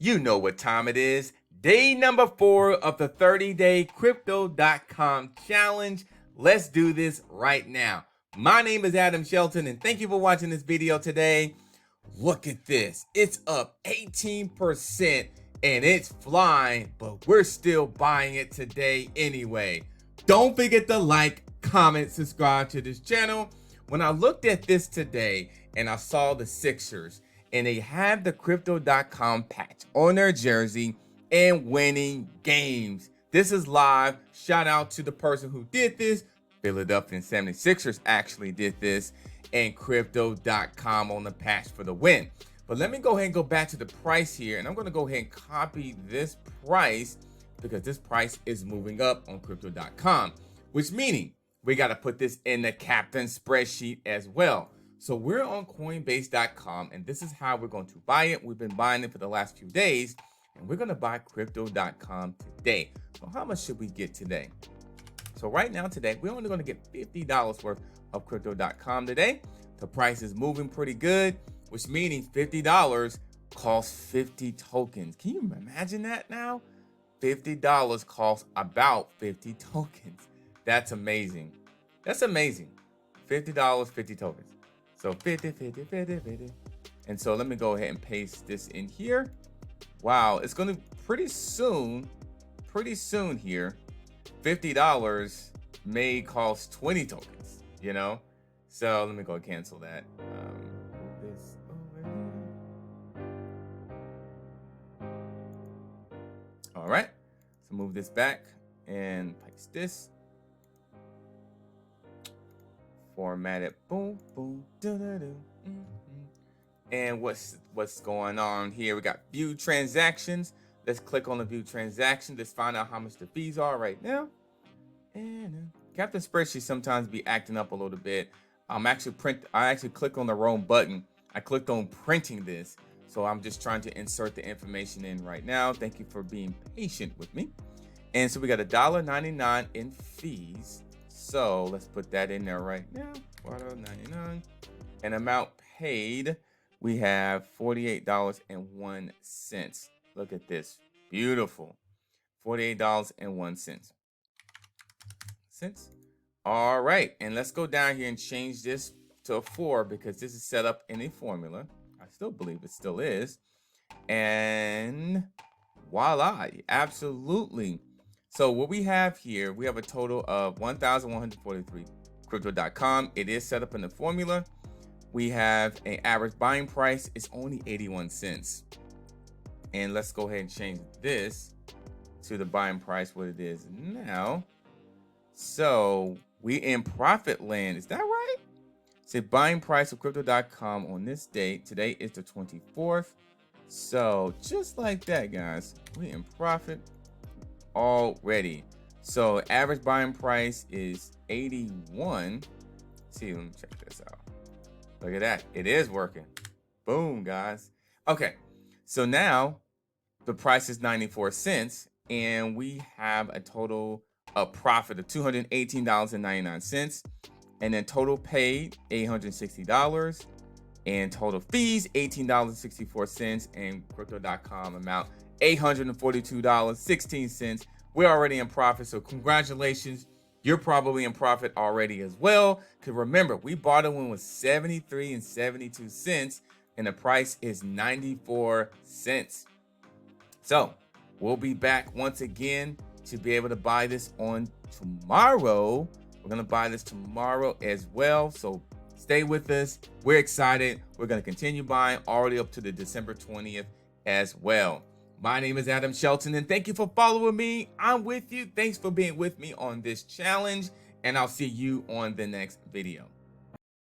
You know what time it is. Day number 4 of the 30-day Crypto.com challenge. Let's do this right now. My name is Adam Shelton, and thank you for watching this video today. Look at this. It's up 18%, and it's flying, but we're still buying it today anyway. Don't forget to like, comment, subscribe to this channel. When I looked at this today, and I saw the Sixers, and they had the Crypto.com patch on their jersey and winning games. This is live. Shout out to the person who did this. Philadelphia 76ers actually did this, and Crypto.com on the patch for the win. But let me go ahead and go back to the price here, and I'm going to go ahead and copy this price because this price is moving up on Crypto.com, which meaning we got to put this in the captain spreadsheet as well. So we're on Coinbase.com, and this is how we're going to buy it. We've been buying it for the last few days, and we're going to buy Crypto.com today. So how much should we get today? So right now today, we're only going to get $50 worth of Crypto.com today. The price is moving pretty good, which meaning $50 costs 50 tokens. Can you imagine that now? $50 costs about 50 tokens. That's amazing. That's amazing. $50, 50 tokens. So 50, 50, 50, 50. And so let me go ahead and paste this in here. Wow, it's going to pretty soon here, $50 may cost 20 tokens, you know? So let me go cancel that. Move this over here. All right, so move this back and paste this. Format it, boom, boom, do-do-do. And what's going on here? We got view transactions. Let's click on the view transaction. Let's find out how much the fees are right now. And Captain Spreadsheet sometimes be acting up a little bit. I actually clicked on the wrong button. I clicked on printing this. So I'm just trying to insert the information in right now. Thank you for being patient with me. And so we got $1.99 in fees. So let's put that in there right now. $1.99. And amount paid, we have $48.01. Look at this. Beautiful. $48.01. All right. And let's go down here and change this to a 4 because this is set up in a formula. I still believe it still is. And voila. Absolutely. So what we have here, we have a total of 1,143 Crypto.com. It is set up in the formula. We have an average buying price. It's only 81 cents. And let's go ahead and change this to the buying price, what it is now. So we in profit land. Is that right? So buying price of Crypto.com on this date. Today is the 24th. So just like that, guys, we in profit already. So average buying price is 81. See, let me check this out. Look at that. It is working. Boom, guys. Okay. So now the price is 94 cents and we have a total of profit of $218.99 and then total paid $860 and total fees $18.64 and Crypto.com amount $842.16. We're already in profit, so congratulations. You're probably in profit already as well. Because remember, we bought it when it was 73 and 72 cents, and the price is 94 cents. So we'll be back once again to be able to buy this on tomorrow. We're gonna buy this tomorrow as well. So stay with us. We're excited. We're gonna continue buying already up to the December 20th as well. My name is Adam Shelton, and thank you for following me. I'm with you. Thanks for being with me on this challenge, and I'll see you on the next video.